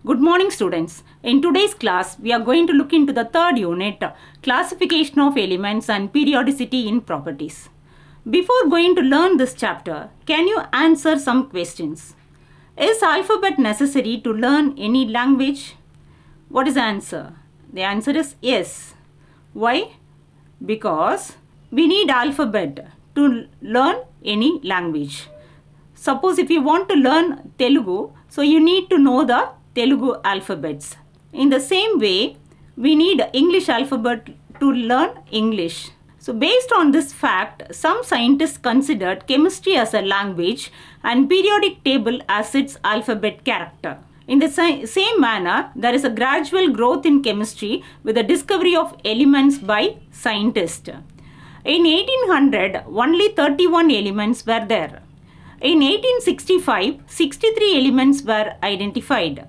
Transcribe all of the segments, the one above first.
Good morning students. In today's class, we are going to look into the third unit, classification of elements and periodicity in properties. Before going to learn this chapter, can you answer some questions? Is alphabet necessary to learn any language? What is the answer? The answer is yes. Why? Because we need alphabet to learn any language. Suppose if you want to learn Telugu, so you need to know the Telugu alphabets. In the same way, we need English alphabet to learn English. So based on this fact, some scientists considered chemistry as a language and periodic table as its alphabet character. In the same manner, there is a gradual growth in chemistry with the discovery of elements by scientists. In 1800, only 31 elements were there. In 1865, 63 elements were identified.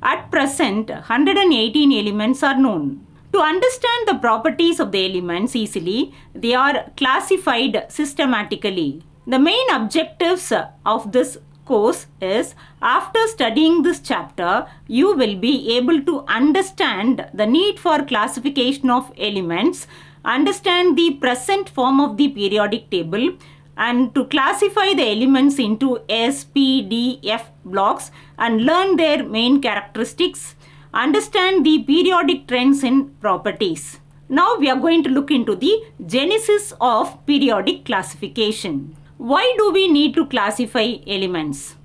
At present, 118 elements are known. To understand the properties of the elements easily, they are classified systematically. The main objectives of this course is, after studying this chapter, you will be able to understand the need for classification of elements, understand the present form of the periodic table, and to classify the elements into S, P, D, F blocks and learn their main characteristics, understand the periodic trends in properties. Now we are going to look into the genesis of periodic classification. Why do we need to classify elements?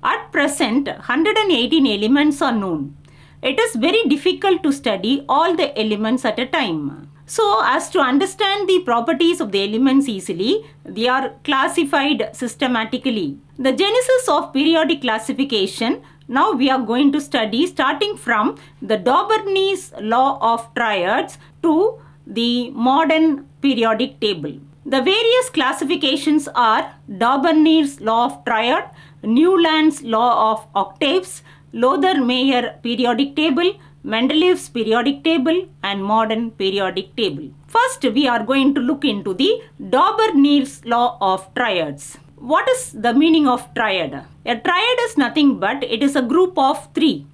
At present, 118 elements are known. It is very difficult to study all the elements at a time. So, as to understand the properties of the elements easily, they are classified systematically. The genesis of periodic classification, now we are going to study starting from the Dauberni's law of triads to the modern periodic table. The various classifications are Dauberni's law of triad, Newland's law of octaves, Lothar-Meyer periodic table, Mendeleev's periodic table and modern periodic table. First, we are going to look into the Dauberni's law of triads. What is the meaning of triad? A triad is nothing but it is a group of three.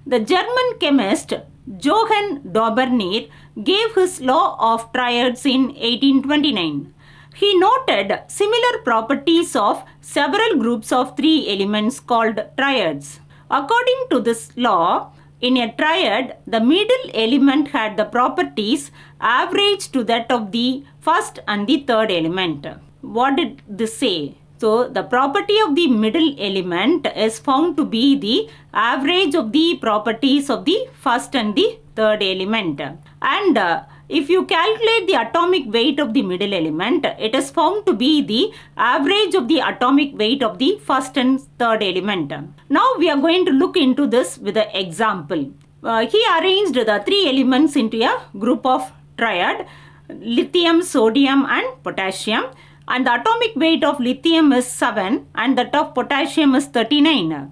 The German chemist Johann Daubernier gave his law of triads in 1829. He noted similar properties of several groups of three elements called triads. According to this law, in a triad, the middle element had the properties average to that of the first and the third element. What did this say? So, the property of the middle element is found to be the average of the properties of the first and the third element. And if you calculate the atomic weight of the middle element, it is found to be the average of the atomic weight of the first and third element. Now we are going to look into this with an example. He arranged the three elements into a group of triad, lithium, sodium and potassium. And the atomic weight of lithium is 7 and that of potassium is 39.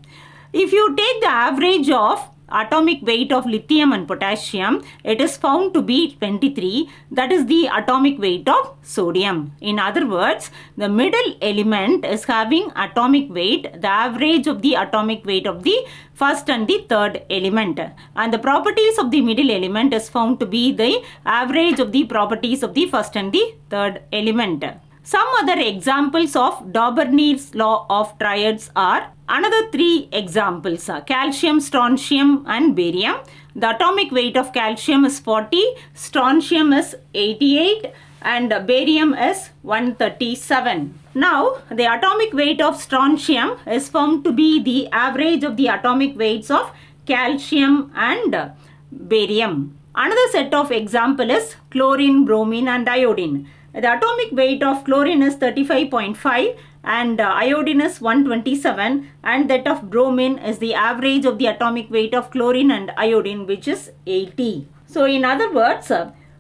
If you take the average of atomic weight of lithium and potassium, it is found to be 23. That is the atomic weight of sodium. In other words, the middle element is having atomic weight, the average of the atomic weight of the first and the third element. And the properties of the middle element is found to be the average of the properties of the first and the third element. Some other examples of Dauberni's law of triads are another three examples: calcium, strontium and barium. The atomic weight of calcium is 40, strontium is 88 and barium is 137. Now, the atomic weight of strontium is found to be the average of the atomic weights of calcium and barium. Another set of example is chlorine, bromine and iodine. The atomic weight of chlorine is 35.5 and iodine is 127 and that of bromine is the average of the atomic weight of chlorine and iodine, which is 80. So in other words,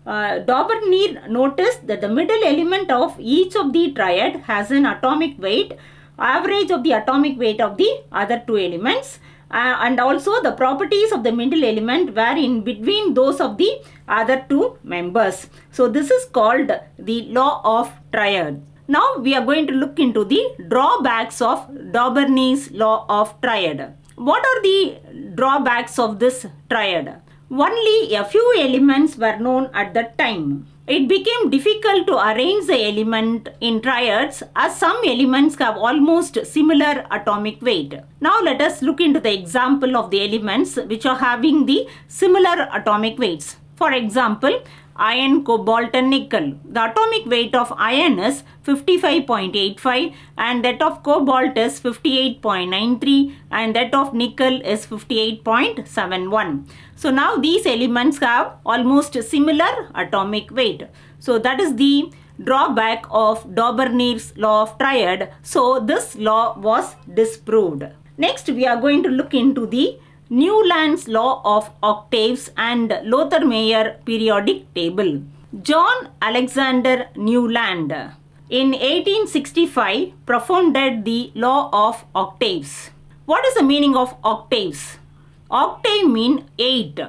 Daubernier noticed that the middle element of each of the triad has an atomic weight, average of the atomic weight of the other two elements. And also the properties of the middle element were in between those of the other two members. So this is called the law of triad. Now we are going to look into the drawbacks of Daubernier's law of triad. What are the drawbacks of this triad? Only a few elements were known at that time. It became difficult to arrange the element in triads as some elements have almost similar atomic weight. Now let us look into the example of the elements which are having the similar atomic weights. For example, iron, cobalt and nickel. The atomic weight of iron is 55.85 and that of cobalt is 58.93 and that of nickel is 58.71. So now these elements have almost similar atomic weight. So that is the drawback of Dauberniers law of triad. So this law was disproved. Next we are going to look into the Newland's law of octaves and Lothar-Meyer periodic table. John Alexander Newland in 1865 propounded the law of octaves. What is the meaning of octaves? Octave means 8.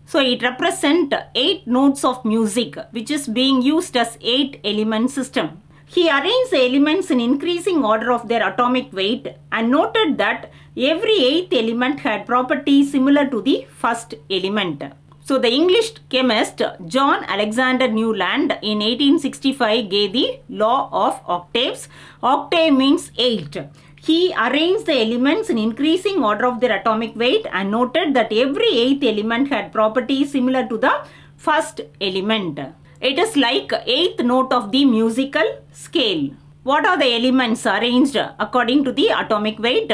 So it represents 8 notes of music which is being used as 8 element system. He arranged the elements in increasing order of their atomic weight and noted that every 8th element had properties similar to the first element. So the English chemist John Alexander Newland in 1865 gave the law of octaves. Octave means 8. He arranged the elements in increasing order of their atomic weight and noted that every 8th element had properties similar to the first element. It is like 8th note of the musical scale. What are the elements arranged according to the atomic weight?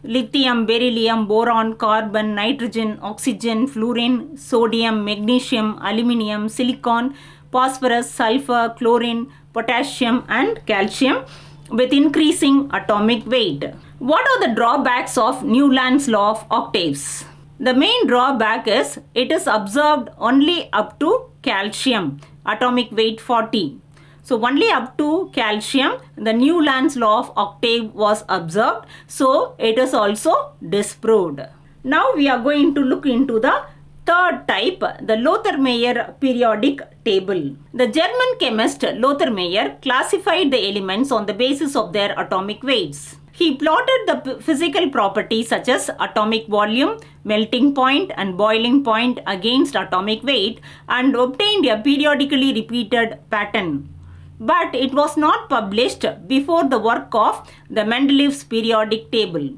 Lithium, beryllium, boron, carbon, nitrogen, oxygen, fluorine, sodium, magnesium, aluminium, silicon, phosphorus, sulfur, chlorine, potassium and calcium with increasing atomic weight. What are the drawbacks of Newland's law of octaves? The main drawback is it is observed only up to calcium, atomic weight 40. So only up to calcium, the Newland's law of octave was observed. So it is also disproved. Now we are going to look into the third type, the Lothar-Meyer periodic table. The German chemist Lothar-Meyer classified the elements on the basis of their atomic weights. He plotted the physical properties such as atomic volume, melting point and boiling point against atomic weight and obtained a periodically repeated pattern. But it was not published before the work of the Mendeleev's periodic table.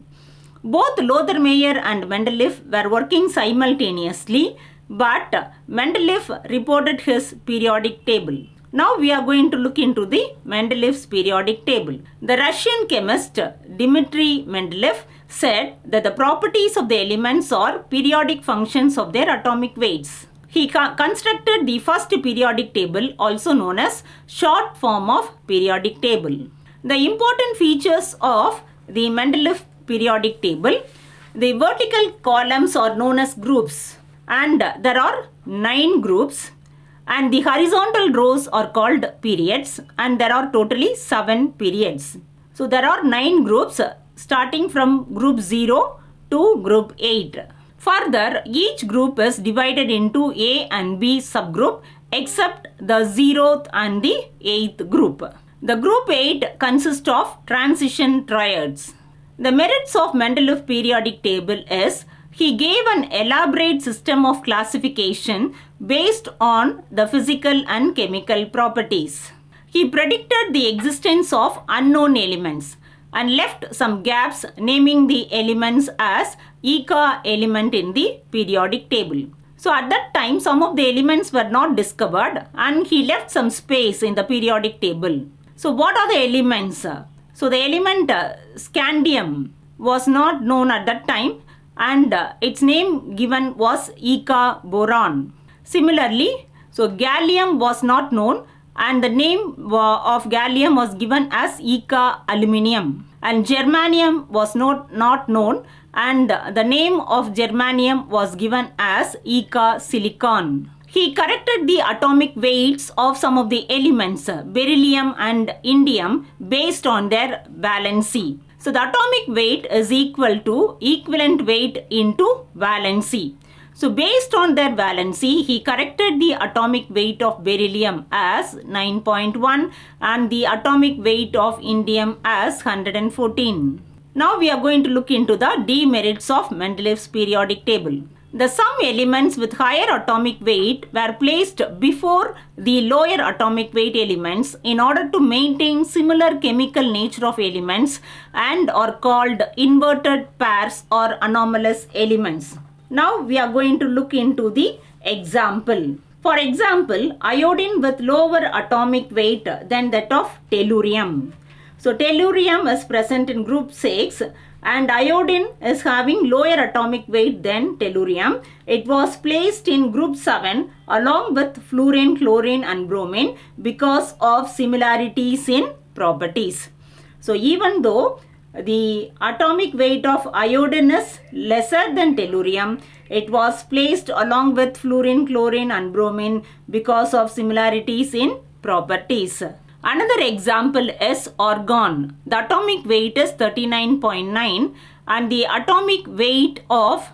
Both Lothar-Meyer and Mendeleev were working simultaneously, but Mendeleev reported his periodic table. Now we are going to look into the Mendeleev's periodic table. The Russian chemist Dmitry Mendeleev said that the properties of the elements are periodic functions of their atomic weights. He constructed the first periodic table, also known as short form of periodic table. The important features of the Mendeleev periodic table: the vertical columns are known as groups and there are 9 groups, and the horizontal rows are called periods and there are totally 7 periods. So there are 9 groups starting from group 0 to group 8. Further, each group is divided into A and B subgroup except the 0th and the 8th group. The group 8 consists of transition triads. The merits of Mendeleev periodic table is he gave an elaborate system of classification based on the physical and chemical properties. He predicted the existence of unknown elements and left some gaps, naming the elements as Eka element in the periodic table. So at that time some of the elements were not discovered and he left some space in the periodic table. So what are the elements? So the element scandium was not known at that time and its name given was Eka boron. Similarly, so gallium was not known and the name of gallium was given as Eka aluminium, and germanium was not known and the name of germanium was given as Eka silicon. He corrected the atomic weights of some of the elements, beryllium and indium, based on their valency. So the atomic weight is equal to equivalent weight into valency. So based on their valency, he corrected the atomic weight of beryllium as 9.1 and the atomic weight of indium as 114. Now we are going to look into the demerits of Mendeleev's periodic table. Some elements with higher atomic weight were placed before the lower atomic weight elements in order to maintain similar chemical nature of elements and are called inverted pairs or anomalous elements. Now we are going to look into the example. For example, iodine with lower atomic weight than that of tellurium. So tellurium is present in group 6 and iodine is having lower atomic weight than tellurium. It was placed in group 7 along with fluorine, chlorine and bromine because of similarities in properties. So even though the atomic weight of iodine is lesser than tellurium, it was placed along with fluorine, chlorine and bromine because of similarities in properties. Another example is argon. The atomic weight is 39.9 and the atomic weight of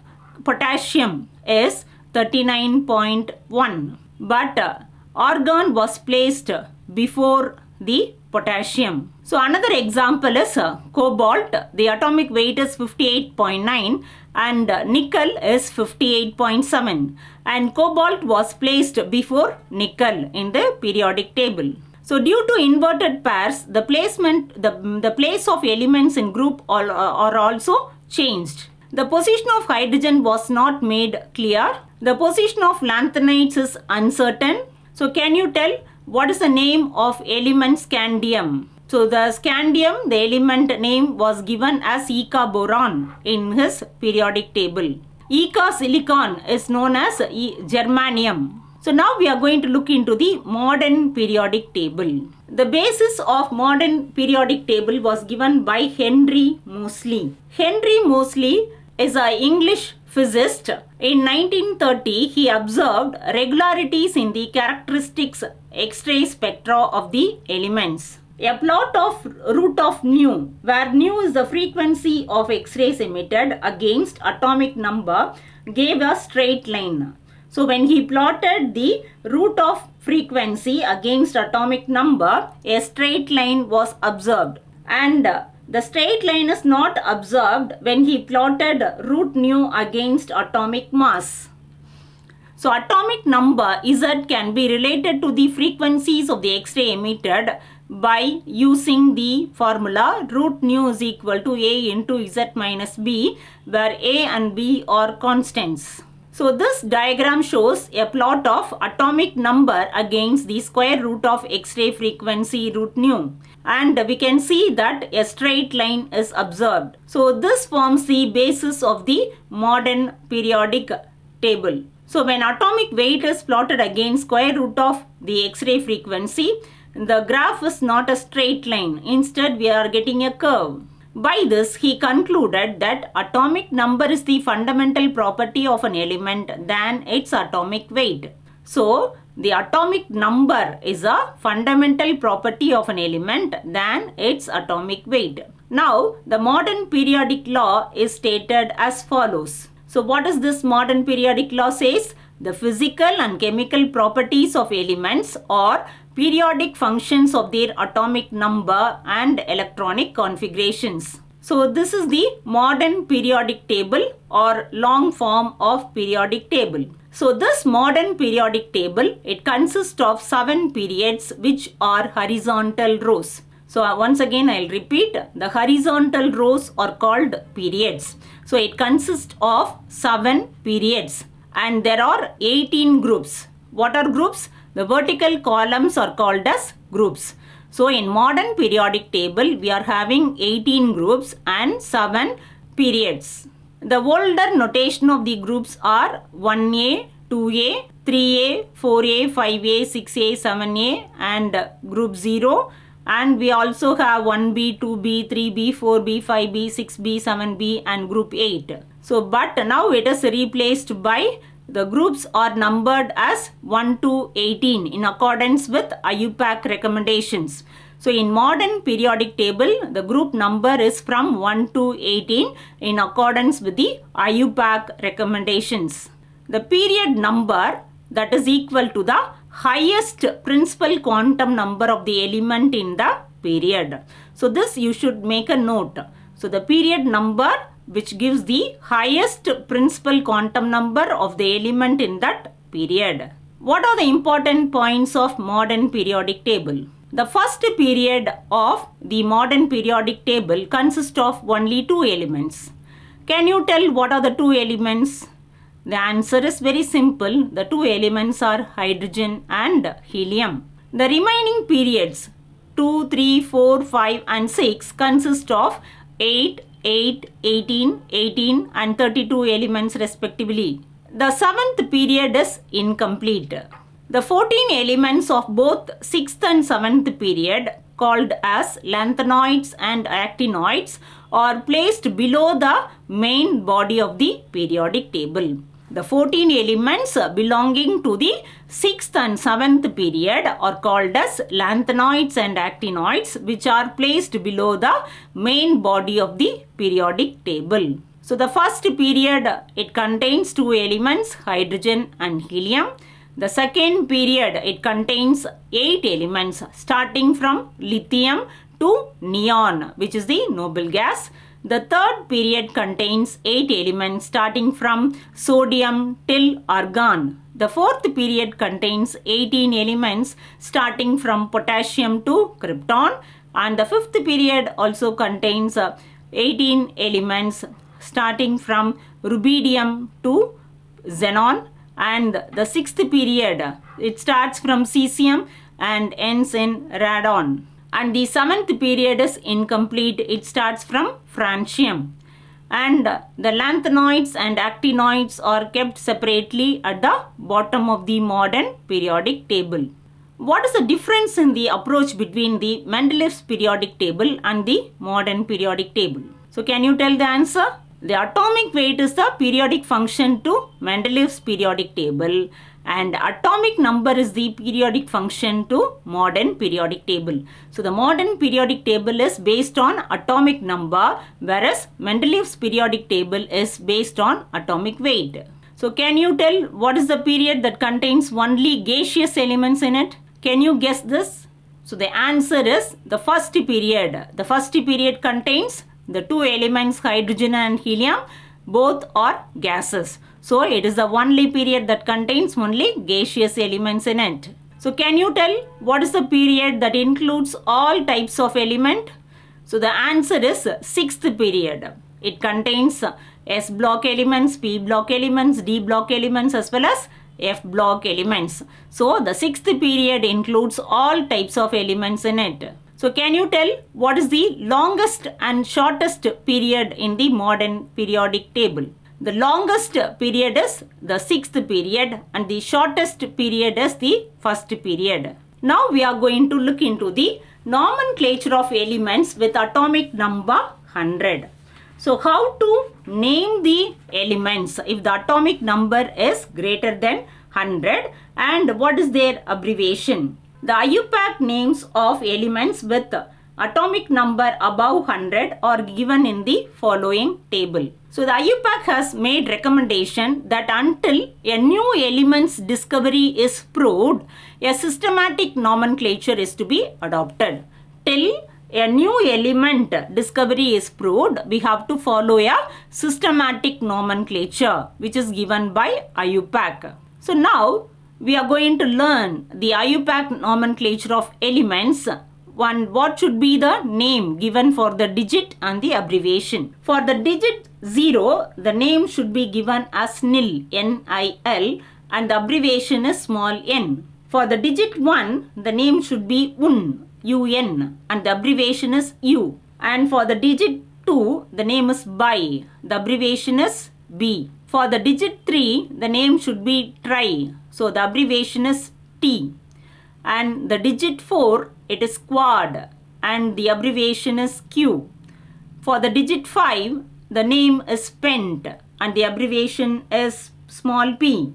potassium is 39.1. But argon was placed before the potassium. So another example is cobalt. The atomic weight is 58.9 and nickel is 58.7. And cobalt was placed before nickel in the periodic table. So due to inverted pairs, the place of elements in group are also changed. The position of hydrogen was not made clear. The position of lanthanides is uncertain. So can you tell what is the name of element scandium? So the scandium, the element name was given as Eka boron in his periodic table. Eka silicon is known as germanium. So now we are going to look into the modern periodic table. The basis of modern periodic table was given by Henry Moseley. Henry Moseley is an English physicist. In 1930, he observed regularities in the characteristics X-ray spectra of the elements. A plot of root of nu, where nu is the frequency of X-rays emitted against atomic number, gave a straight line. So when he plotted the root of frequency against atomic number, a straight line was observed. And the straight line is not observed when he plotted root nu against atomic mass. So atomic number Z can be related to the frequencies of the X-ray emitted by using the formula root nu is equal to A into Z minus B, where A and B are constants. So this diagram shows a plot of atomic number against the square root of X-ray frequency root nu. And we can see that a straight line is observed. So this forms the basis of the modern periodic table. So when atomic weight is plotted against square root of the X-ray frequency, the graph is not a straight line. Instead, we are getting a curve. By this, he concluded that atomic number is the fundamental property of an element than its atomic weight. So, the atomic number is a fundamental property of an element than its atomic weight. Now, the modern periodic law is stated as follows. So, what is this modern periodic law says? The physical and chemical properties of elements are periodic functions of their atomic number and electronic configurations. So this is the modern periodic table or long form of periodic table. So this modern periodic table, it consists of 7 periods which are horizontal rows. So once again I'll repeat, the horizontal rows are called periods. So it consists of 7 periods and there are 18 groups. What are groups? The vertical columns are called as groups. So in modern periodic table, we are having 18 groups and 7 periods. The older notation of the groups are 1A, 2A, 3A, 4A, 5A, 6A, 7A and group 0. And we also have 1B, 2B, 3B, 4B, 5B, 6B, 7B and group 8. So but now it is replaced by the groups are numbered as 1 to 18 in accordance with IUPAC recommendations. So in modern periodic table, the group number is from 1 to 18 in accordance with the IUPAC recommendations. The period number that is equal to the highest principal quantum number of the element in the period. So this you should make a note. So the period number which gives the highest principal quantum number of the element in that period. What are the important points of modern periodic table? The first period of the modern periodic table consists of only 2 elements. Can you tell what are the 2 elements? The answer is very simple. The 2 elements are hydrogen and helium. The remaining periods 2, 3, 4, 5 and 6 consist of 8, 8, 18, 18 and 32 elements respectively. The 7th period is incomplete. The 14 elements of both 6th and 7th period, called as lanthanoids and actinoids, are placed below the main body of the periodic table. The 14 elements belonging to the 6th and 7th period are called as lanthanoids and actinoids, which are placed below the main body of the periodic table. So the first period, it contains 2 elements, hydrogen and helium. The second period, it contains 8 elements starting from lithium to neon, which is the noble gas. The third period contains 8 elements starting from sodium till argon. The fourth period contains 18 elements starting from potassium to krypton. And the fifth period also contains 18 elements starting from rubidium to xenon. And the sixth period, it starts from cesium and ends in radon. And the 7th period is incomplete. It starts from francium. And the lanthanoids and actinoids are kept separately at the bottom of the modern periodic table. What is the difference in the approach between the Mendeleev's periodic table and the modern periodic table? So can you tell the answer? The atomic weight is the periodic function to Mendeleev's periodic table, and atomic number is the periodic function to modern periodic table. So the modern periodic table is based on atomic number, whereas Mendeleev's periodic table is based on atomic weight. So can you tell what is the period that contains only gaseous elements in it? Can you guess this? So the answer is the first period. The first period contains the 2 elements hydrogen and helium. Both are gases. So it is the only period that contains only gaseous elements in it. So can you tell what is the period that includes all types of element? So the answer is 6th period. It contains S block elements, P block elements, D block elements as well as F block elements. So the 6th period includes all types of elements in it. So can you tell what is the longest and shortest period in the modern periodic table? The longest period is the 6th period and the shortest period is the 1st period. Now we are going to look into the nomenclature of elements with atomic number 100. So how to name the elements if the atomic number is greater than 100, and what is their abbreviation? The IUPAC names of elements with atomic number above 100 are given in the following table. So the IUPAC has made recommendation that until a new element's discovery is proved, a systematic nomenclature is to be adopted. Till a new element discovery is proved, we have to follow a systematic nomenclature which is given by IUPAC. So now we are going to learn the IUPAC nomenclature of elements. One, what should be the name given for the digit and the abbreviation. For the digit 0, the name should be given as nil, N-I-L, and the abbreviation is small n. For the digit 1, the name should be un, U-N, and the abbreviation is U. And for the digit 2, the name is bi, the abbreviation is B. For the digit 3, the name should be tri, so the abbreviation is T. And the digit 4, it is quad, and the abbreviation is Q. For the digit 5, the name is pent, and the abbreviation is small p.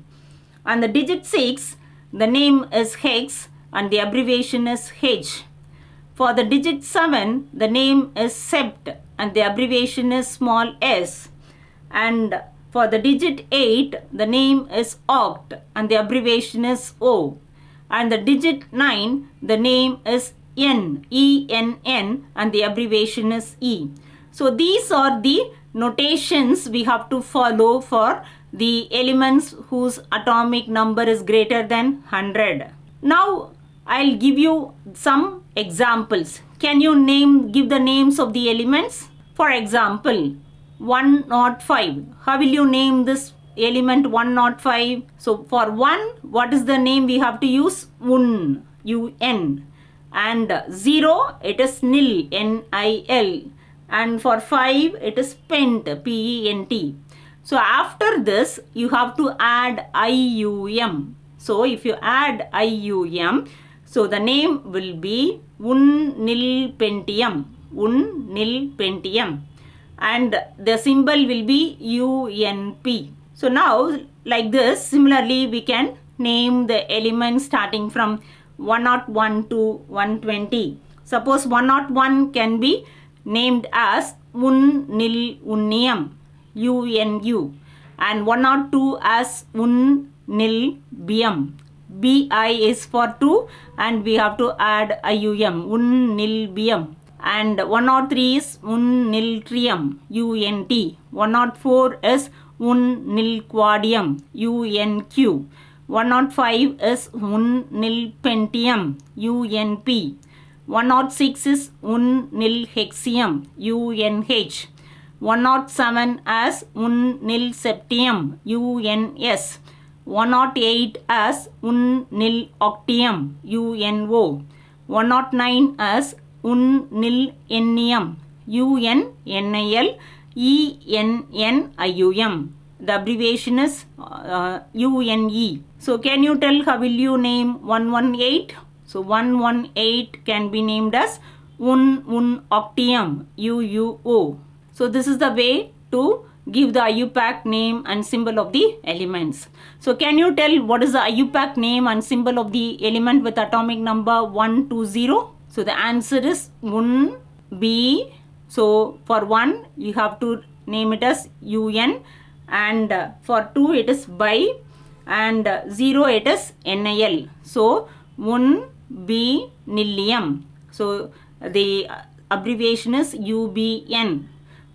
And the digit 6, the name is hex, and the abbreviation is H. For the digit 7, the name is sept, and the abbreviation is small s. And for the digit 8, the name is oct, and the abbreviation is O. And the digit 9, the name is N, E-N-N, and the abbreviation is E. So these are the notations we have to follow for the elements whose atomic number is greater than 100. Now I'll give you some examples. Can you give the names of the elements? For example, 105. How will you name this element 105? So for 1, what is the name we have to use? Un, U-N. And 0, it is nil, N-I-L. And for 5, it is pent, P-E-N-T. So after this, you have to add I-U-M. So if you add I-U-M, so the name will be Un-Nil-Pentium. Un-Nil-Pentium. And the symbol will be UNP. So now, like this, similarly, we can name the elements starting from 101 to 120. Suppose 101 can be named as Un-Nil-Unnium, UNU, and 102 as Un-Nil-Bium. Bi is for 2 and we have to add IUM, Un-Nil-Bium. And 103 is Un-Nil-Trium, UNT. 104 is Un-Nil-Quadium, UNQ. 105 is Un-Nil-Pentium, UNP. 106 is Un-Nil-Hexium, UNH. 107 as Un-Nil-Septium, UNS. 108 as Un-Nil-Octium, UNO. 109 as Un-Nil-Ennium, UNNIL, ENNIUM. The abbreviation is UNE. So can you tell how will you name 118? So 118 can be named as Un-Octium, UUO. So this is the way to give the IUPAC name and symbol of the elements. So can you tell what is the IUPAC name and symbol of the element with atomic number 120? So the answer is Un-B. So for 1 you have to name it as UN, and for 2 it is Bi, and 0 it is NIL. So Un-B-Nillium. So the abbreviation is UBN.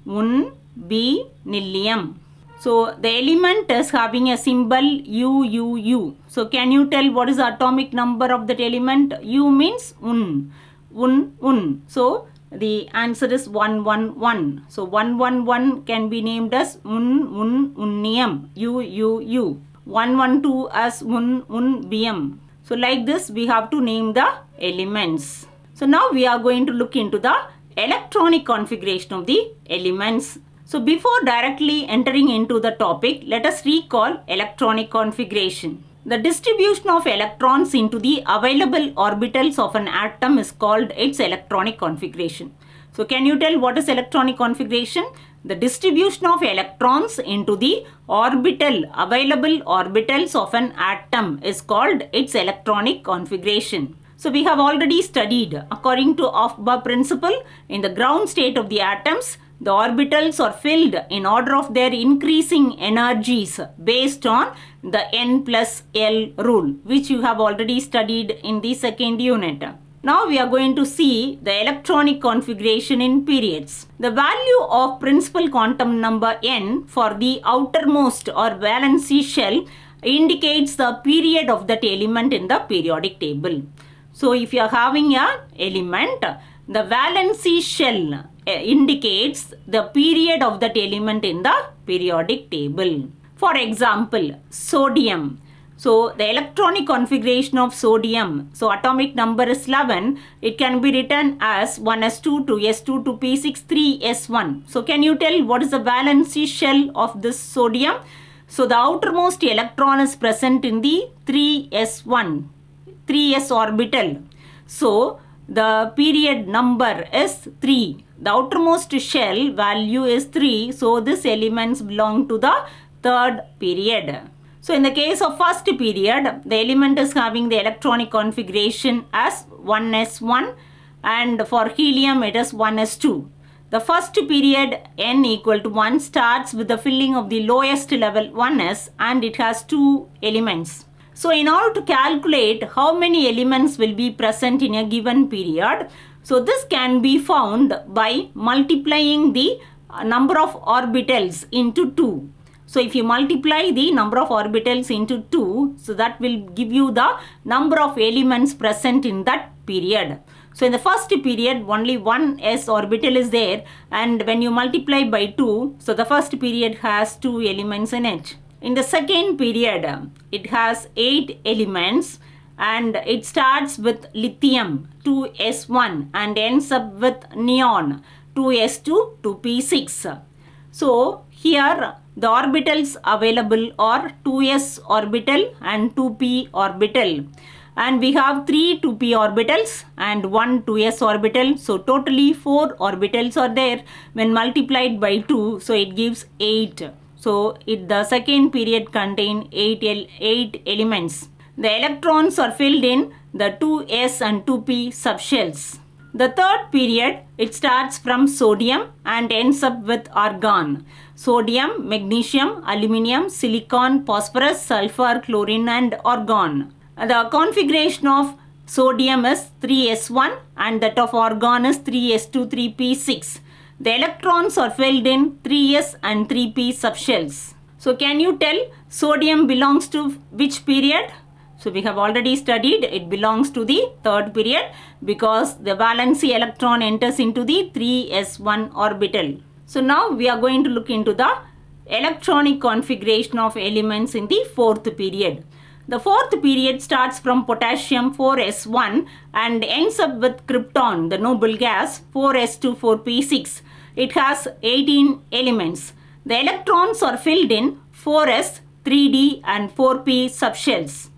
Un-B-Nillium. So the element is having a symbol UUU. So can you tell what is the atomic number of that element? U means Un. Un. So the answer is 111. So 111 can be named as Unnium, UUU. 112 as Unbium. So like this we have to name the elements. So now we are going to look into the electronic configuration of the elements. So before directly entering into the topic, let us recall electronic configuration. The distribution of electrons into the available orbitals of an atom is called its electronic configuration. So can you tell what is electronic configuration? The distribution of electrons into the available orbitals of an atom is called its electronic configuration. So we have already studied, according to Aufbau principle, in the ground state of the atoms, the orbitals are filled in order of their increasing energies based on the N plus L rule, which you have already studied in the second unit. Now we are going to see the electronic configuration in periods. The value of principal quantum number N for the outermost or valency shell indicates the period of that element in the periodic table. So if you are having an element, the valency shell indicates the period of that element in the periodic table. For example, sodium. So the electronic configuration of sodium, so atomic number is 11, it can be written as 1s2, 2s2, 2p6, 3s1. So can you tell what is the valency shell of this sodium? So the outermost electron is present in the 3s1, 3s orbital. So the period number is 3. The outermost shell value is 3. So this elements belong to the third period. So in the case of first period, the element is having the electronic configuration as 1s1, and for helium it is 1s2. The first period n equal to 1 starts with the filling of the lowest level 1s, and it has 2 elements. So in order to calculate how many elements will be present in a given period, So this can be found by multiplying the number of orbitals into 2. So if you multiply the number of orbitals into 2, so that will give you the number of elements present in that period. So in the first period, only one s orbital is there, and when you multiply by 2, so the first period has 2 elements in it. In the second period, it has 8 elements, and it starts with lithium 2s1 and ends up with neon 2s2 2p6. So here the orbitals available are 2s orbital and 2p orbital, and we have 3 2p orbitals and 1 2s orbital. So totally 4 orbitals are there. When multiplied by 2, so it gives 8. So the second period contain 8 elements. The electrons are filled in the 2s and 2p subshells. The third period, it starts from sodium and ends up with argon. Sodium, magnesium, aluminium, silicon, phosphorus, sulfur, chlorine and argon. The configuration of sodium is 3s1 and that of argon is 3s2 3p6. The electrons are filled in 3s and 3p subshells. So can you tell sodium belongs to which period? So we have already studied it belongs to the third period because the valency electron enters into the 3s1 orbital. So now we are going to look into the electronic configuration of elements in the fourth period. The fourth period starts from potassium 4s1 and ends up with krypton, the noble gas, 4s2 4p6. It has 18 elements. The electrons are filled in 4s, 3d and 4p subshells.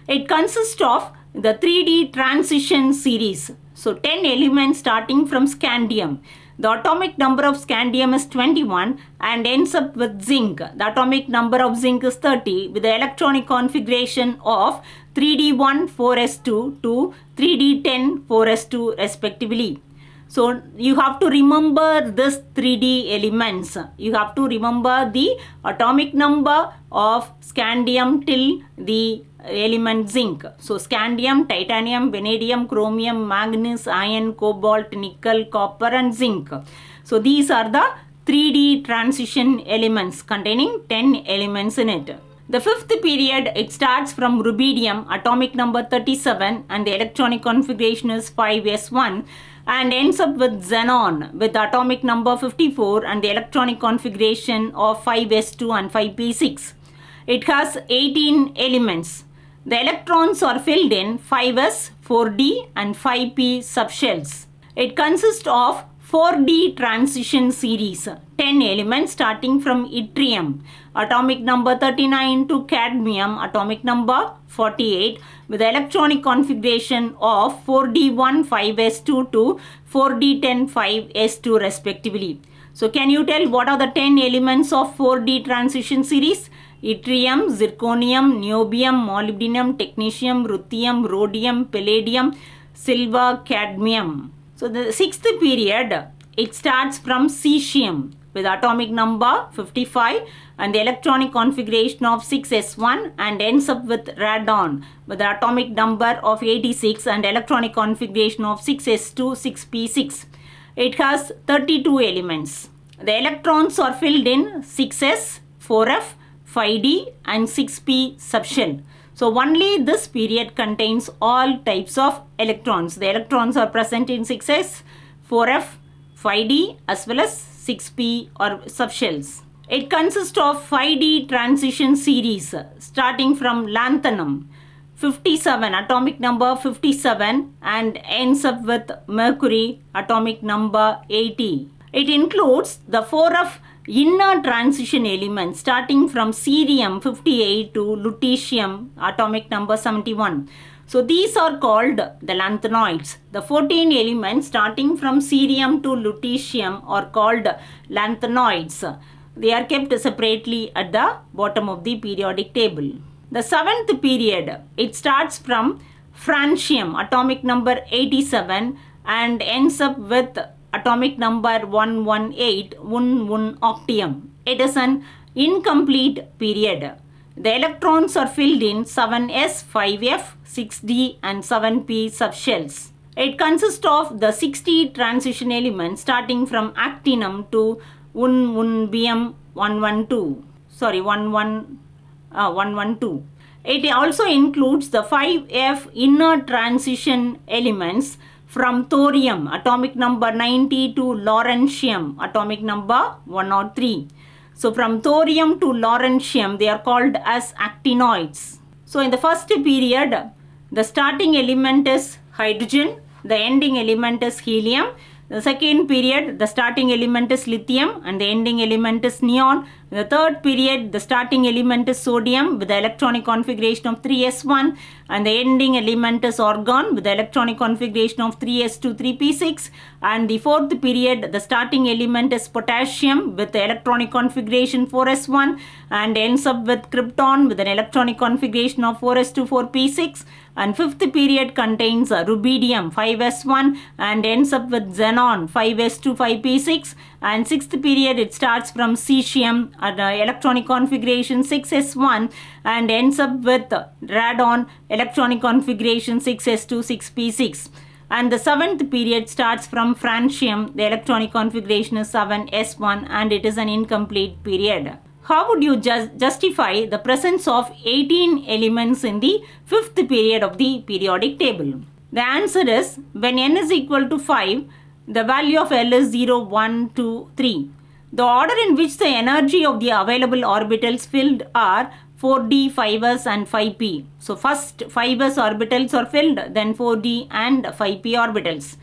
It consists of the 3D transition series. So 10 elements starting from scandium. The atomic number of scandium is 21 and ends up with zinc. The atomic number of zinc is 30 with the electronic configuration of 3D1 4s2 to 3D10 4s2 respectively. So you have to remember this 3D elements. You have to remember the atomic number of scandium till the element zinc. So scandium, titanium, vanadium, chromium, manganese, iron, cobalt, nickel, copper and zinc. So these are the 3D transition elements containing 10 elements in it. The fifth period, it starts from rubidium, atomic number 37 and the electronic configuration is 5s1 and ends up with xenon with atomic number 54 and the electronic configuration of 5s2 and 5p6. It has 18 elements. The electrons are filled in 5s, 4d and 5p subshells. It consists of 4d transition series, 10 elements starting from yttrium, atomic number 39 to cadmium, atomic number 48 with the electronic configuration of 4d1 5s2 to 4d10 5s2 respectively. So can you tell what are the 10 elements of 4d transition series? Yttrium, zirconium, niobium, molybdenum, technetium, ruthenium, rhodium, palladium, silver, cadmium. So the sixth period, it starts from cesium with atomic number 55 and the electronic configuration of 6s1 and ends up with radon with the atomic number of 86 and electronic configuration of 6s2 6p6. It has 32 elements. The electrons are filled in 6s, 4f, 5d and 6p subshell. So only this period contains all types of electrons. The electrons are present in 6s, 4f, 5d as well as 6p or subshells. It consists of 5d transition series starting from lanthanum 57, atomic number 57 and ends up with mercury, atomic number 80. It includes the 4f inner transition elements starting from cerium 58 to lutetium, atomic number 71. So these are called the lanthanoids. The 14 elements starting from cerium to lutetium are called lanthanoids. They are kept separately at the bottom of the periodic table. The seventh period, it starts from francium, atomic number 87 and ends up with atomic number 118, octium. It is an incomplete period. The electrons are filled in 7s, 5f, 6d and 7p subshells. It consists of the 60 transition elements starting from actinium to unbium 112. 112. It also includes the 5F inner transition elements from thorium atomic number 90 to lawrencium atomic number 103. So from thorium to lawrencium they are called as actinoids. So in the first period the starting element is hydrogen, the ending element is helium. The second period, the starting element is lithium and the ending element is neon. In the third period, the starting element is sodium with the electronic configuration of 3s1 and the ending element is argon with the electronic configuration of 3s2, 3p6. And the fourth period, the starting element is potassium with the electronic configuration 4s1 and ends up with krypton with an electronic configuration of 4s2, 4p6. And fifth period contains rubidium 5s1 and ends up with xenon 5s2, 5p6. And sixth period it starts from cesium at electronic configuration 6s1 and ends up with radon electronic configuration 6s2, 6p6. And the seventh period starts from francium, the electronic configuration is 7s1 and it is an incomplete period. How would you justify the presence of 18 elements in the fifth period of the periodic table? The answer is when n is equal to 5, the value of L is 0, 1, 2, 3. The order in which the energy of the available orbitals filled are 4d, 5s and 5p. So first 5s orbitals are filled, then 4d and 5p orbitals.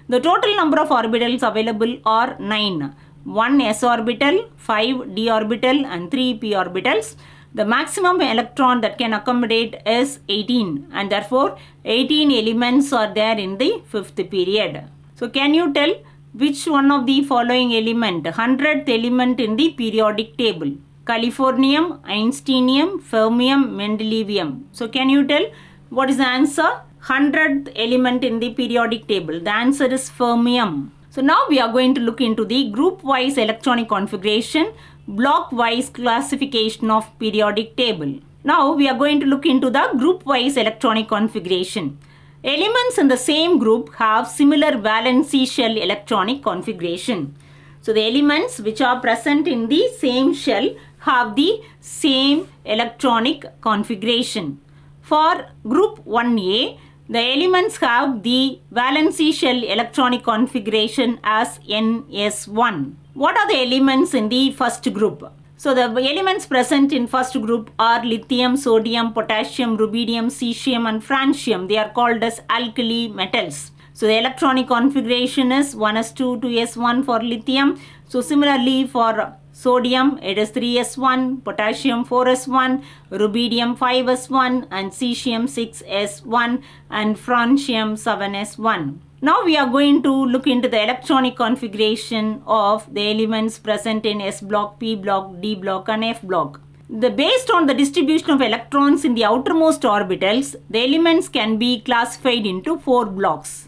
The total number of orbitals available are 9. 1 s orbital, 5 d orbital and 3 p orbitals. The maximum electron that can accommodate is 18 and therefore 18 elements are there in the fifth period. So can you tell which one of the following element, 100th element in the periodic table? Californium, Einsteinium, Fermium, Mendelevium. So can you tell what is the answer? 100th element in the periodic table. The answer is Fermium. So now we are going to look into the group-wise electronic configuration, block-wise classification of periodic table. Now we are going to look into the group-wise electronic configuration. Elements in the same group have similar valency shell electronic configuration. So the elements which are present in the same shell have the same electronic configuration. For group 1A, the elements have the valency shell electronic configuration as NS1. What are the elements in the first group? So the elements present in first group are lithium, sodium, potassium, rubidium, cesium and francium. They are called as alkali metals. So the electronic configuration is 1s2, 2s1 for lithium. So similarly for sodium it is 3s1, potassium 4s1, rubidium 5s1 and cesium 6s1 and francium 7s1. Now we are going to look into the electronic configuration of the elements present in S block, P block, D block and F block. Based on the distribution of electrons in the outermost orbitals, the elements can be classified into 4 blocks.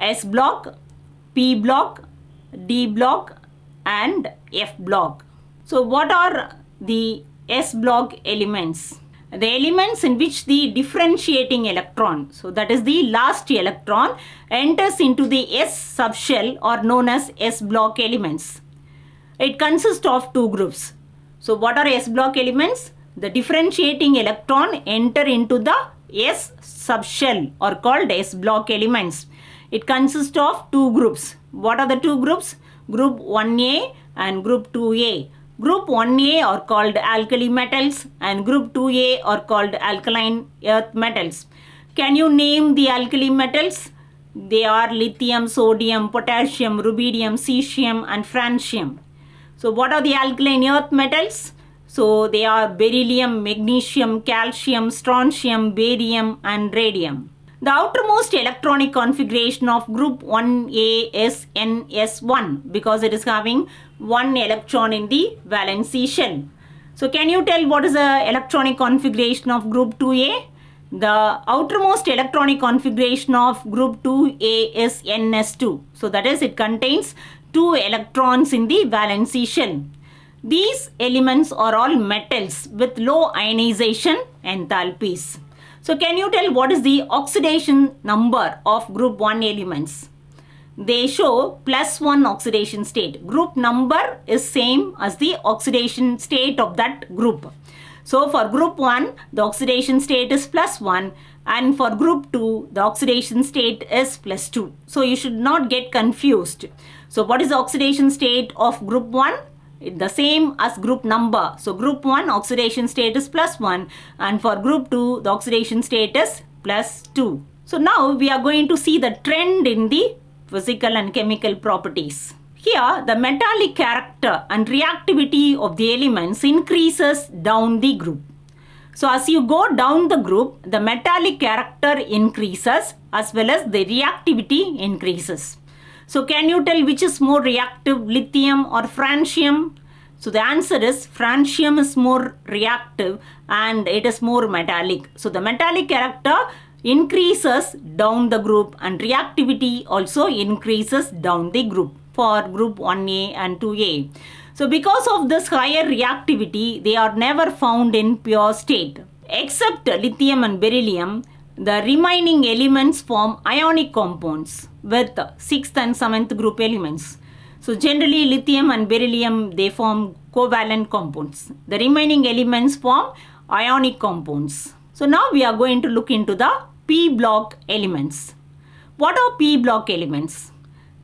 S block, P block, D block and F block. So what are the S block elements? The elements in which the differentiating electron, so that is the last electron, enters into the S subshell are known as S block elements. It consists of 2 groups. So what are S block elements? The differentiating electron enter into the S subshell are called S block elements. It consists of 2 groups. What are the 2 groups? Group 1A and group 2A. Group 1A are called alkali metals and group 2A are called alkaline earth metals. Can you name the alkali metals? They are lithium, sodium, potassium, rubidium, cesium and francium. So what are the alkaline earth metals? So they are beryllium, magnesium, calcium, strontium, barium and radium. The outermost electronic configuration of group 1A is NS1 because it is having 1 electron in the valency shell. So can you tell what is the electronic configuration of group 2A? The outermost electronic configuration of group 2A is NS2. So that is, it contains 2 electrons in the valency shell. These elements are all metals with low ionization enthalpies. So can you tell what is the oxidation number of group 1 elements? They show +1 oxidation state. Group number is same as the oxidation state of that group. So for group 1, the oxidation state is +1, and for group 2, the oxidation state is +2. So you should not get confused. So what is the oxidation state of group 1? The same as group number. So group 1 oxidation state is +1, and for group 2 the oxidation state is +2. So now we are going to see the trend in the physical and chemical properties. Here the metallic character and reactivity of the elements increases down the group. So as you go down the group, the metallic character increases as well as the reactivity increases. So can you tell which is more reactive, lithium or francium? So the answer is francium is more reactive and it is more metallic. So the metallic character increases down the group and reactivity also increases down the group for group 1A and 2A. So because of this higher reactivity, they are never found in pure state. Except lithium and beryllium, the remaining elements form ionic compounds with 6th and 7th group elements. So generally lithium and beryllium, they form covalent compounds. The remaining elements form ionic compounds. So now we are going to look into the p block elements. What are p block elements?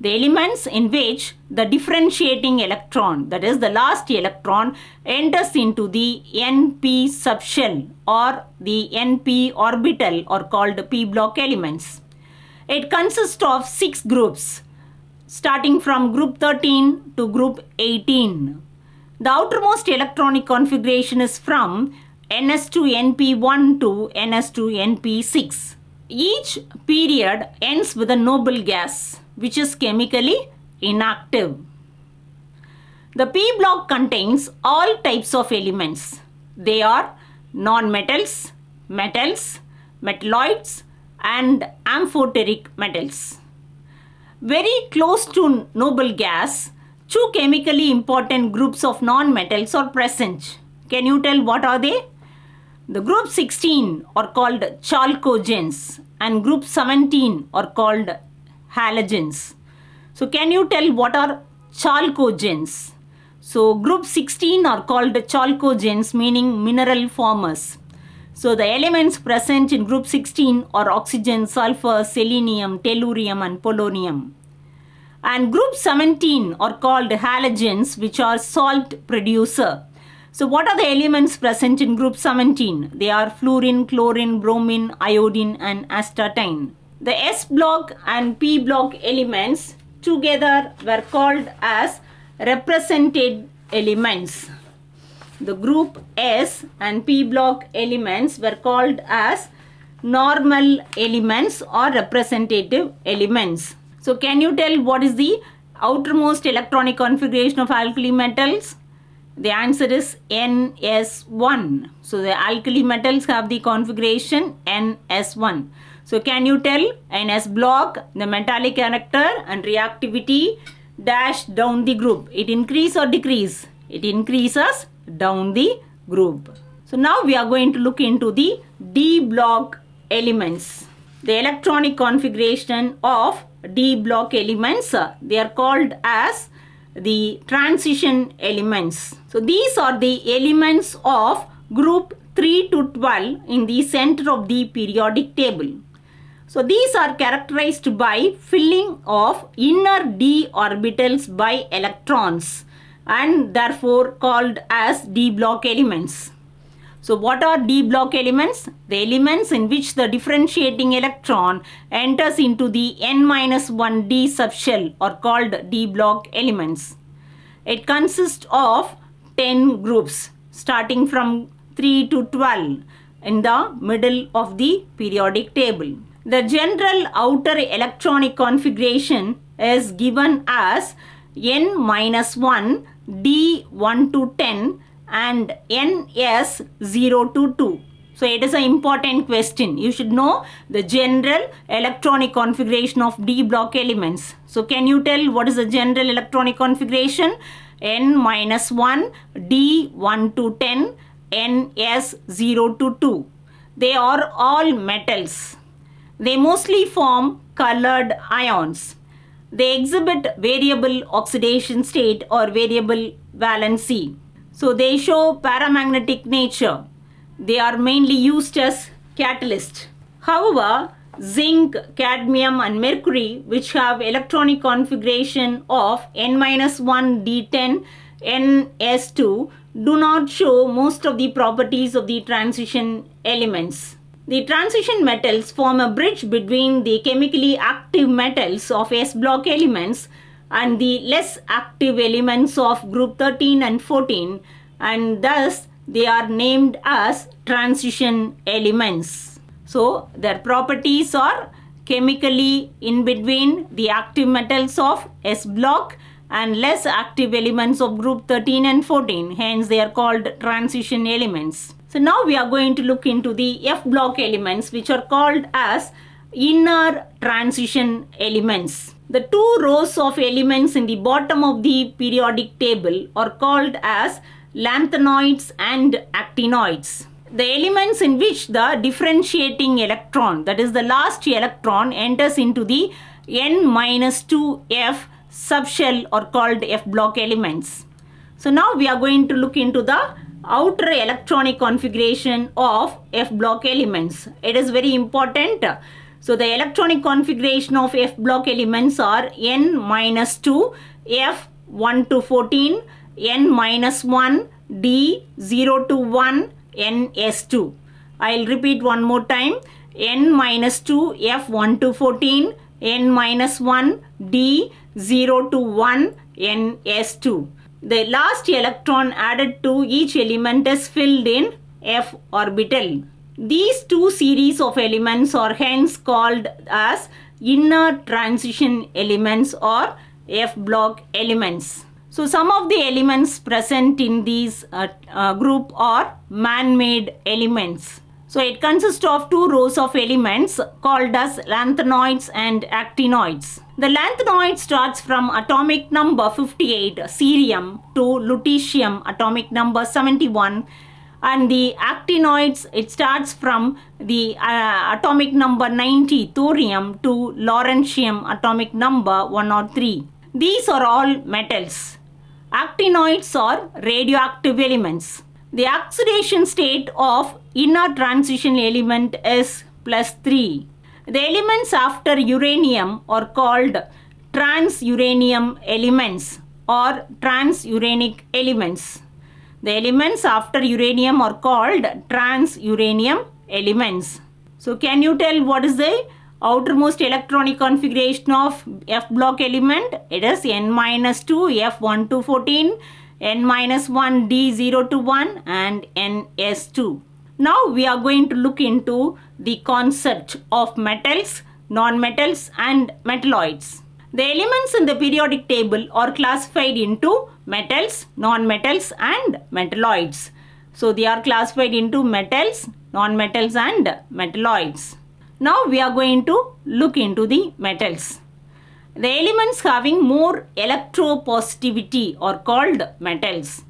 The elements in which the differentiating electron, that is the last electron, enters into the NP subshell or the NP orbital are called p block elements. It consists of 6 groups starting from group 13 to group 18. The outermost electronic configuration is from Ns2Np1 to Ns2Np6. Each period ends with a noble gas which is chemically inactive. The p block contains all types of elements. They are non-metals, metals, metalloids and amphoteric metals. Very close to noble gas, 2 chemically important groups of non-metals are present. Can you tell what are they? The group 16 are called chalcogens and group 17 are called halogens. So can you tell what are chalcogens? So group 16 are called chalcogens, meaning mineral formers. So the elements present in group 16 are oxygen, sulfur, selenium, tellurium and polonium. And group 17 are called halogens, which are salt producer. So what are the elements present in group 17? They are fluorine, chlorine, bromine, iodine and astatine. The S block and P block elements together were called as represented elements. The group S and P block elements were called as normal elements or representative elements. So can you tell what is the outermost electronic configuration of alkali metals? The answer is NS1. So the alkali metals have the configuration NS1. So can you tell NS block, the metallic character and reactivity dash down the group? It increase or decrease? It increases down the group. So now we are going to look into the D block elements. The electronic configuration of D block elements, they are called as the transition elements. So these are the elements of group 3 to 12 in the center of the periodic table. So these are characterized by filling of inner d orbitals by electrons and therefore called as d block elements. So what are d block elements? The elements in which the differentiating electron enters into the n-1 d subshell are called d block elements. It consists of 10 groups starting from 3 to 12 in the middle of the periodic table. The general outer electronic configuration is given as n-1 d1 to 10 and ns 0 to 2. So it is an important question. You should know the general electronic configuration of d block elements. So can you tell what is the general electronic configuration? n-1 d1 to 10 ns 0 to 2. They are all metals. They mostly form colored ions. They exhibit variable oxidation state or variable valency. So they show paramagnetic nature. They are mainly used as catalyst. However, zinc, cadmium and mercury, which have electronic configuration of N-1 D10 NS2, do not show most of the properties of the transition elements. The transition metals form a bridge between the chemically active metals of S block elements and the less active elements of group 13 and 14, and thus they are named as transition elements. So their properties are chemically in between the active metals of S block and less active elements of group 13 and 14. Hence they are called transition elements. So now we are going to look into the F block elements, which are called as inner transition elements. The two rows of elements in the bottom of the periodic table are called as lanthanoids and actinoids. The elements in which the differentiating electron, that is the last electron, enters into the N-2F subshell are called F block elements. So now we are going to look into the outer electronic configuration of F block elements. It is very important. So the electronic configuration of F block elements are N-2 F1 to 14, N-1 D0 to 1 NS2. I'll repeat one more time. N-2 F1 to 14, N-1 D0 to 1 NS2. The last electron added to each element is filled in F orbital. These two series of elements are hence called as inner transition elements or F block elements. So some of the elements present in these group are man-made elements. So it consists of two rows of elements called as lanthanoids and actinoids. The lanthanoid starts from atomic number 58 cerium to lutetium atomic number 71, and the actinoids, it starts from the atomic number 90 thorium to lawrencium atomic number 103. These are all metals. Actinoids are radioactive elements. The oxidation state of inner transition element is +3. The elements after uranium are called transuranium elements or transuranic elements. The elements after uranium are called transuranium elements. So can you tell what is the outermost electronic configuration of F block element? It is N-2 F1 to 14, N-1 D0 to 1 and NS2. Now we are going to look into the concept of metals, non-metals and metalloids. The elements in the periodic table are classified into metals, non-metals and metalloids. So they are classified into metals, non-metals and metalloids. Now we are going to look into the metals. The elements having more electropositivity are called metals.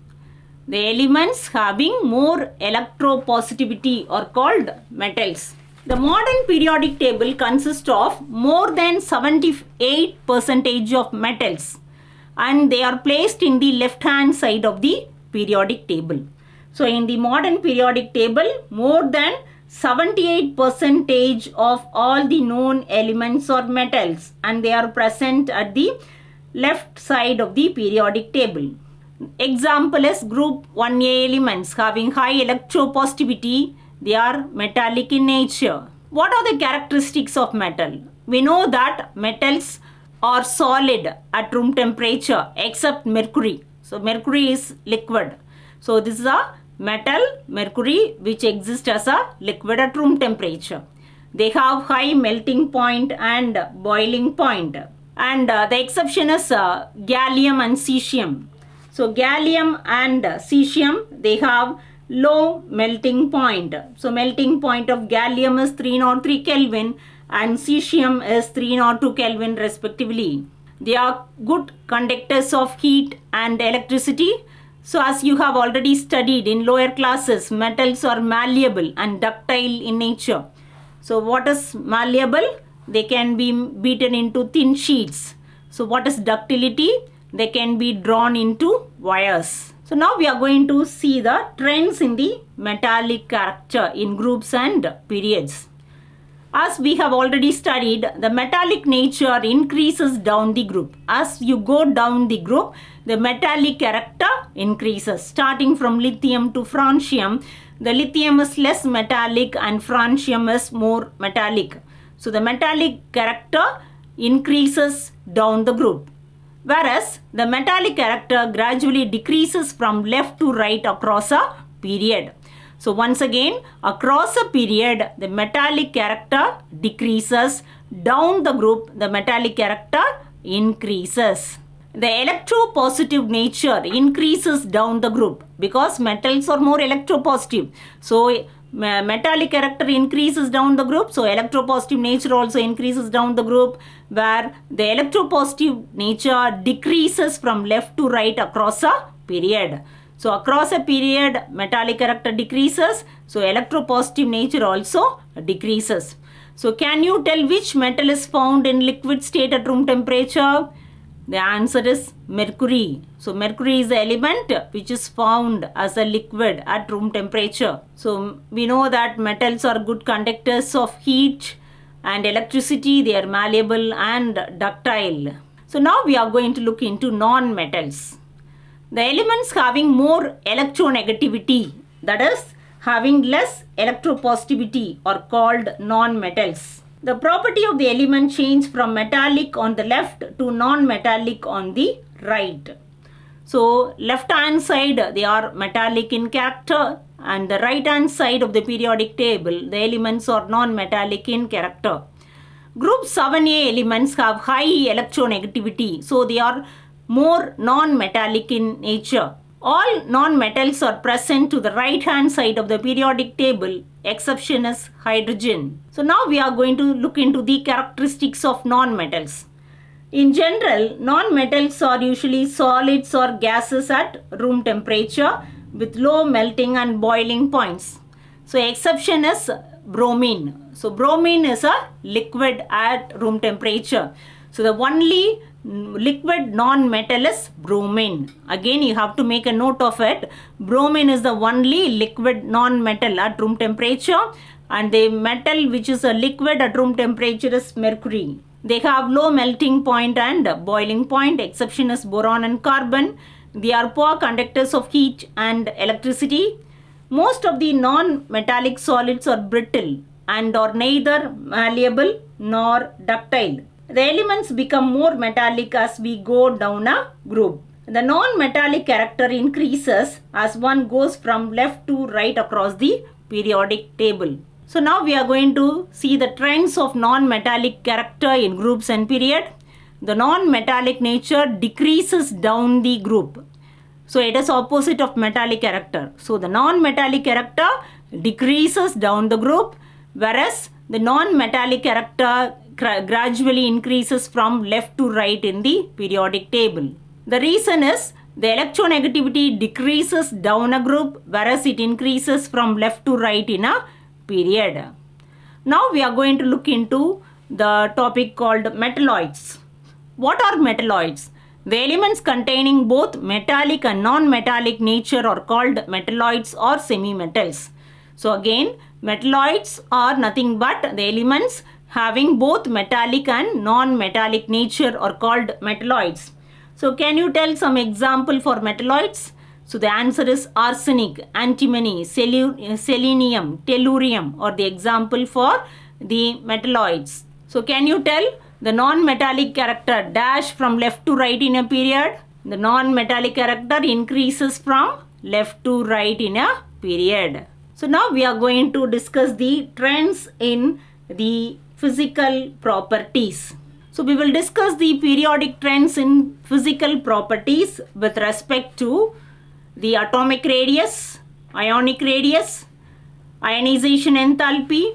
The elements having more electropositivity are called metals. The modern periodic table consists of more than 78% of metals, and they are placed in the left hand side of the periodic table. So in the modern periodic table, more than 78% of all the known elements are metals, and they are present at the left side of the periodic table. Example is group 1A elements having high electropositivity. They are metallic in nature. What are the characteristics of metal? We know that metals are solid at room temperature except mercury. So mercury is liquid. So this is a metal, mercury, which exists as a liquid at room temperature. They have high melting point and boiling point. And the exception is gallium and cesium. So gallium and cesium, they have low melting point. So melting point of gallium is 303 Kelvin and cesium is 302 Kelvin respectively. They are good conductors of heat and electricity. So as you have already studied in lower classes, metals are malleable and ductile in nature. So what is malleable? They can be beaten into thin sheets. So what is ductility? They can be drawn into wires. So now we are going to see the trends in the metallic character in groups and periods. As we have already studied, the metallic nature increases down the group. As you go down the group, the metallic character increases. Starting from lithium to francium, the lithium is less metallic and francium is more metallic. So the metallic character increases down the group. Whereas the metallic character gradually decreases from left to right across a period. So once again, across a period, the metallic character decreases. Down the group, the metallic character increases. The electropositive nature increases down the group because metals are more electropositive. So metallic character increases down the group. So electropositive nature also increases down the group, where the electropositive nature decreases from left to right across a period. So across a period, metallic character decreases. So electropositive nature also decreases. So can you tell which metal is found in liquid state at room temperature? The answer is mercury. So mercury is the element which is found as a liquid at room temperature. So we know that metals are good conductors of heat and electricity. They are malleable and ductile. So now we are going to look into non-metals. The elements having more electronegativity, that is having less electropositivity, are called non-metals. The property of the element change from metallic on the left to non-metallic on the right. So left hand side they are metallic in character, and the right hand side of the periodic table the elements are non-metallic in character. Group 7A elements have high electronegativity, so they are more non-metallic in nature. All non-metals are present to the right hand side of the periodic table, exception is hydrogen. So now we are going to look into the characteristics of non-metals. In general, non-metals are usually solids or gases at room temperature with low melting and boiling points. So exception is bromine. So bromine is a liquid at room temperature. So the only liquid non-metal is bromine. Again you have to make a note of it. Bromine is the only liquid non-metal at room temperature, and the metal which is a liquid at room temperature is mercury. They have low melting point and boiling point. Exception is boron and carbon. They are poor conductors of heat and electricity. Most of the non-metallic solids are brittle and are neither malleable nor ductile. The elements become more metallic as we go down a group. The non-metallic character increases as one goes from left to right across the periodic table. So now we are going to see the trends of non-metallic character in groups and period. The non-metallic nature decreases down the group. So it is opposite of metallic character. So the non-metallic character decreases down the group, whereas the non-metallic character gradually increases from left to right in the periodic table. The reason is the electronegativity decreases down a group, whereas it increases from left to right in a period. Now we are going to look into the topic called metalloids. What are metalloids? The elements containing both metallic and non-metallic nature are called metalloids or semi-metals. So again, metalloids are nothing but the elements having both metallic and non-metallic nature are called metalloids. So can you tell some example for metalloids? So the answer is arsenic, antimony, selenium, tellurium are the example for the metalloids. So can you tell the non-metallic character dash from left to right in a period? The non-metallic character increases from left to right in a period. So now we are going to discuss the trends in the physical properties. So we will discuss the periodic trends in physical properties with respect to the atomic radius, ionic radius, ionization enthalpy,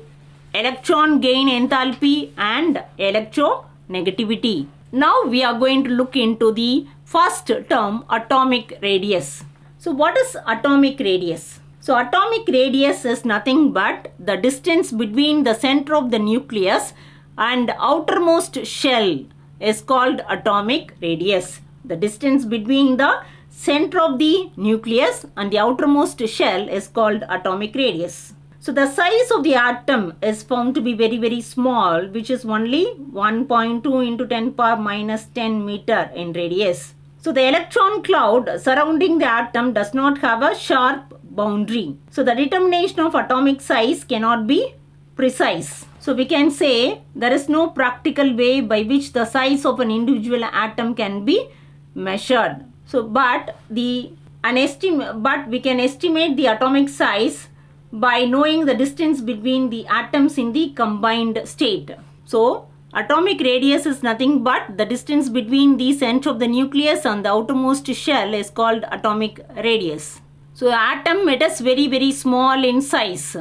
electron gain enthalpy and electronegativity. Now we are going to look into the first term, atomic radius. So what is atomic radius? So atomic radius is nothing but the distance between the center of the nucleus and outermost shell is called atomic radius. The distance between the center of the nucleus and the outermost shell is called atomic radius. So the size of the atom is found to be very small, which is only 1.2 into 10 power minus 10 meter in radius. So the electron cloud surrounding the atom does not have a sharp boundary. So the determination of atomic size cannot be precise. So we can say there is no practical way by which the size of an individual atom can be measured. So but we can estimate the atomic size by knowing the distance between the atoms in the combined state. So atomic radius is nothing but the distance between the center of the nucleus and the outermost shell is called atomic radius. So the atom, it is very small in size,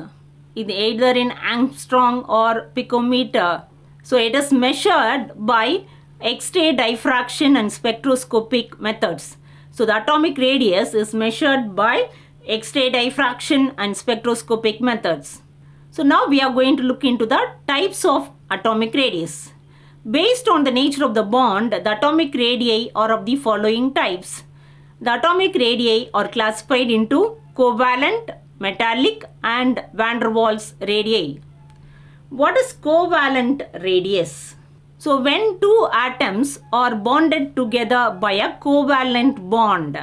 either in angstrom or picometer. So it is measured by X-ray diffraction and spectroscopic methods. So the atomic radius is measured by X-ray diffraction and spectroscopic methods. So now we are going to look into the types of atomic radius. Based on the nature of the bond, the atomic radii are of the following types. The atomic radii are classified into covalent, metallic and van der Waals radii. What is covalent radius? So when two atoms are bonded together by a covalent bond,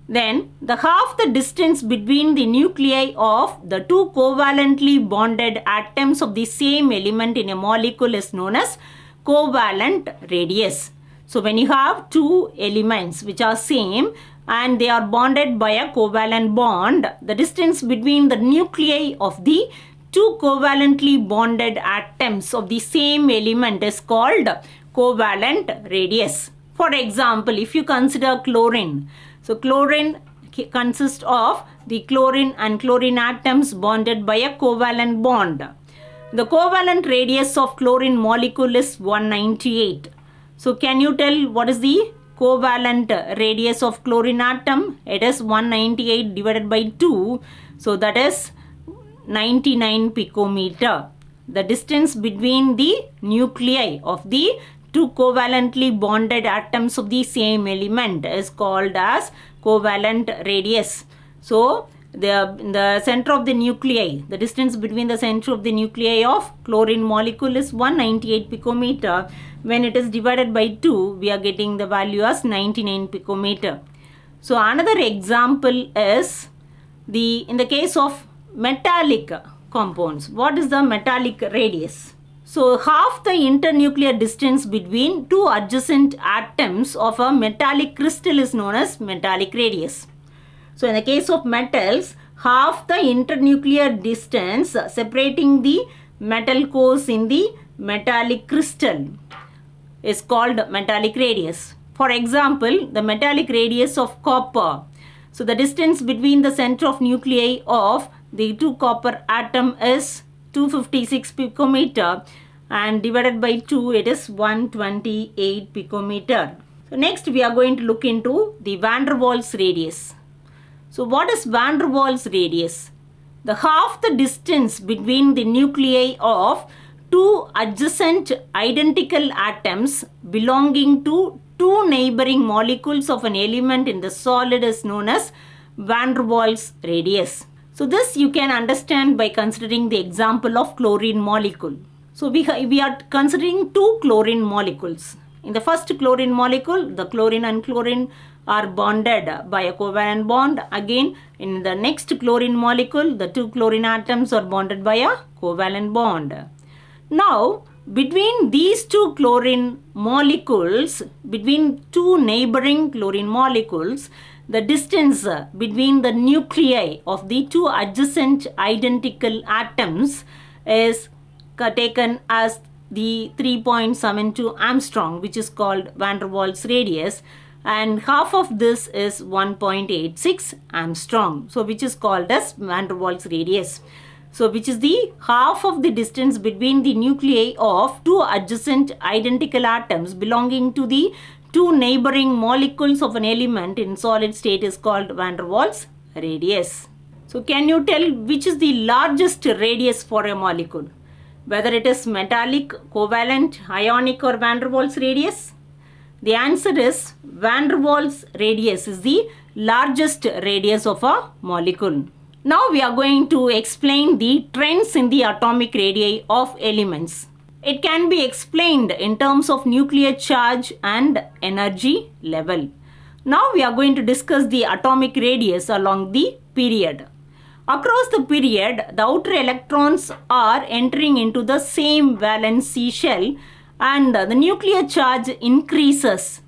then the half the distance between the nuclei of the two covalently bonded atoms of the same element in a molecule is known as covalent radius. So when you have two elements which are same and they are bonded by a covalent bond, the distance between the nuclei of the two covalently bonded atoms of the same element is called covalent radius. For example, if you consider chlorine, so chlorine consists of the chlorine and chlorine atoms bonded by a covalent bond. The covalent radius of chlorine molecule is 198. So can you tell what is the covalent radius of chlorine atom? It is 198 divided by 2. So that is 99 picometer. The distance between the nuclei of the two covalently bonded atoms of the same element is called as covalent radius. So the center of the nuclei, the distance between the center of the nuclei of chlorine molecule is 198 picometer. When it is divided by 2, we are getting the value as 99 picometer. So another example is in the case of metallic compounds. What is the metallic radius? So half the internuclear distance between two adjacent atoms of a metallic crystal is known as metallic radius. So in the case of metals, half the internuclear distance separating the metal cores in the metallic crystal is called metallic radius. For example, the metallic radius of copper. So the distance between the center of nuclei of the two copper atom is 256 picometer and divided by 2 it is 128 picometer. So next we are going to look into the van der Waals radius. So what is van der Waals radius? The half the distance between the nuclei of two adjacent identical atoms belonging to two neighboring molecules of an element in the solid is known as van der Waals radius. So this you can understand by considering the example of chlorine molecule. So we are considering two chlorine molecules. In the first chlorine molecule, the chlorine and chlorine are bonded by a covalent bond. Again, in the next chlorine molecule, the two chlorine atoms are bonded by a covalent bond. Now, between these two chlorine molecules, between two neighboring chlorine molecules, the distance between the nuclei of the two adjacent identical atoms is taken as the 3.72 Armstrong, which is called van der Waals radius, and half of this is 1.86 Armstrong, so which is called as van der Waals radius. So which is the half of the distance between the nuclei of two adjacent identical atoms belonging to the two neighboring molecules of an element in solid state is called van der Waals radius. So can you tell which is the largest radius for a molecule? Whether it is metallic, covalent, ionic or van der Waals radius? The answer is van der Waals radius is the largest radius of a molecule. Now we are going to explain the trends in the atomic radii of elements. It can be explained in terms of nuclear charge and energy level. Now we are going to discuss the atomic radius along the period. Across the period, the outer electrons are entering into the same valency shell and the nuclear charge increases.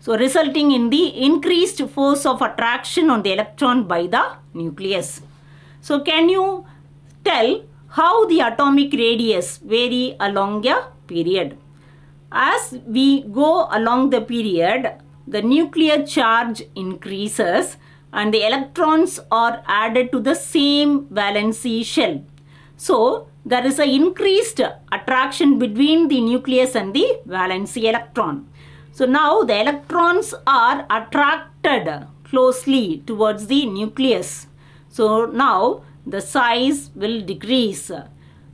So resulting in the increased force of attraction on the electron by the nucleus. So can you tell how the atomic radius vary along a period? As we go along the period, the nuclear charge increases and the electrons are added to the same valency shell. So there is an increased attraction between the nucleus and the valency electron. So now the electrons are attracted closely towards the nucleus. So now the size will decrease.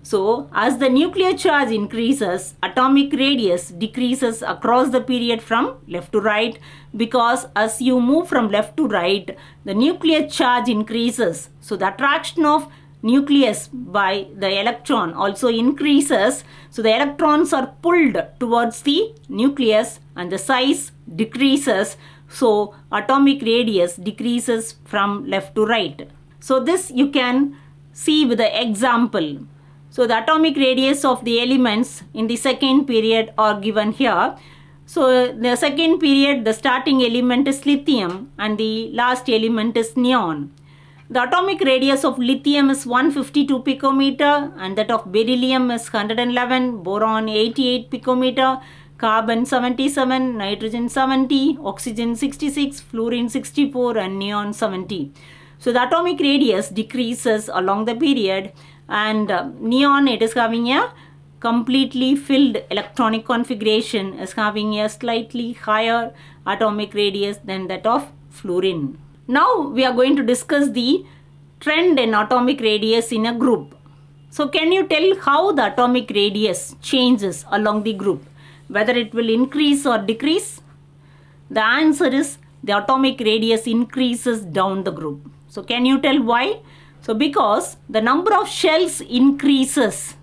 So as the nuclear charge increases, atomic radius decreases across the period from left to right, because as you move from left to right, the nuclear charge increases. So the attraction of nucleus by the electron also increases. So the electrons are pulled towards the nucleus and the size decreases. So atomic radius decreases from left to right. So this you can see with the example. So the atomic radius of the elements in the second period are given here. So the second period, the starting element is lithium and the last element is neon. The atomic radius of lithium is 152 picometer and that of beryllium is 111, boron 88 picometer, carbon 77, nitrogen 70, oxygen 66, fluorine 64 and neon 70. So the atomic radius decreases along the period, and neon, it is having a completely filled electronic configuration, is having a slightly higher atomic radius than that of fluorine. Now we are going to discuss the trend in atomic radius in a group. So can you tell how the atomic radius changes along the group? Whether it will increase or decrease? The answer is the atomic radius increases down the group. So can you tell why? So because the number of shells increases.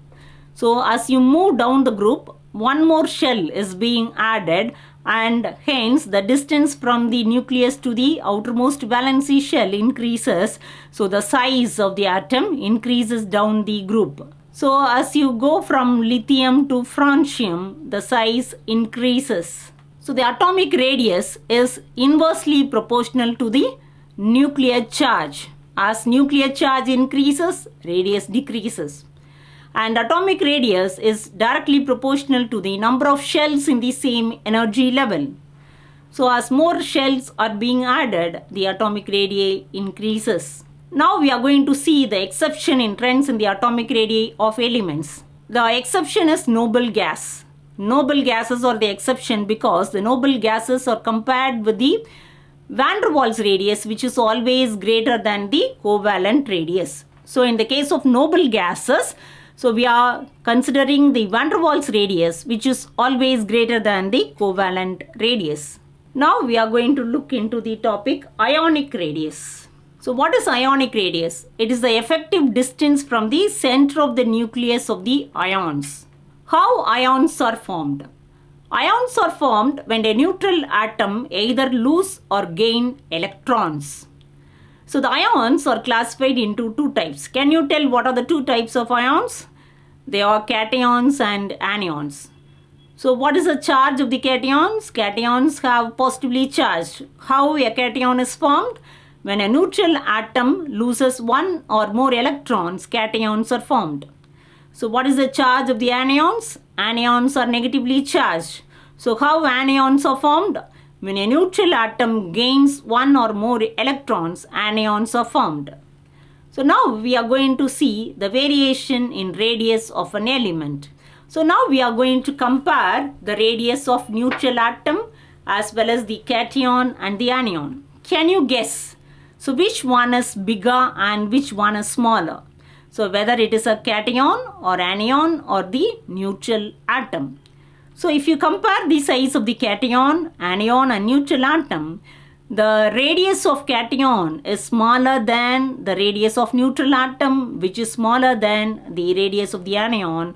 So as you move down the group, one more shell is being added, and hence the distance from the nucleus to the outermost valency shell increases. So the size of the atom increases down the group. So as you go from lithium to francium, the size increases. So the atomic radius is inversely proportional to the nuclear charge. As nuclear charge increases, radius decreases. And atomic radius is directly proportional to the number of shells in the same energy level. So as more shells are being added, the atomic radii increases. Now we are going to see the exception in trends in the atomic radii of elements. The exception is noble gas. Noble gases are the exception because the noble gases are compared with the van der Waals radius, which is always greater than the covalent radius. So in the case of noble gases, so we are considering the van der Waals radius, which is always greater than the covalent radius. Now we are going to look into the topic ionic radius. So what is ionic radius? It is the effective distance from the center of the nucleus of the ions. How ions are formed? Ions are formed when a neutral atom either lose or gain electrons. So the ions are classified into two types. Can you tell what are the two types of ions? They are cations and anions. So what is the charge of the cations? Cations have positively charged. How a cation is formed? When a neutral atom loses one or more electrons, cations are formed. So what is the charge of the anions? Anions are negatively charged. So how anions are formed? When a neutral atom gains one or more electrons, anions are formed. So now we are going to see the variation in radius of an element. So now we are going to compare the radius of neutral atom as well as the cation and the anion. Can you guess? So which one is bigger and which one is smaller? So whether it is a cation or anion or the neutral atom. So if you compare the size of the cation, anion and neutral atom, the radius of cation is smaller than the radius of neutral atom, which is smaller than the radius of the anion,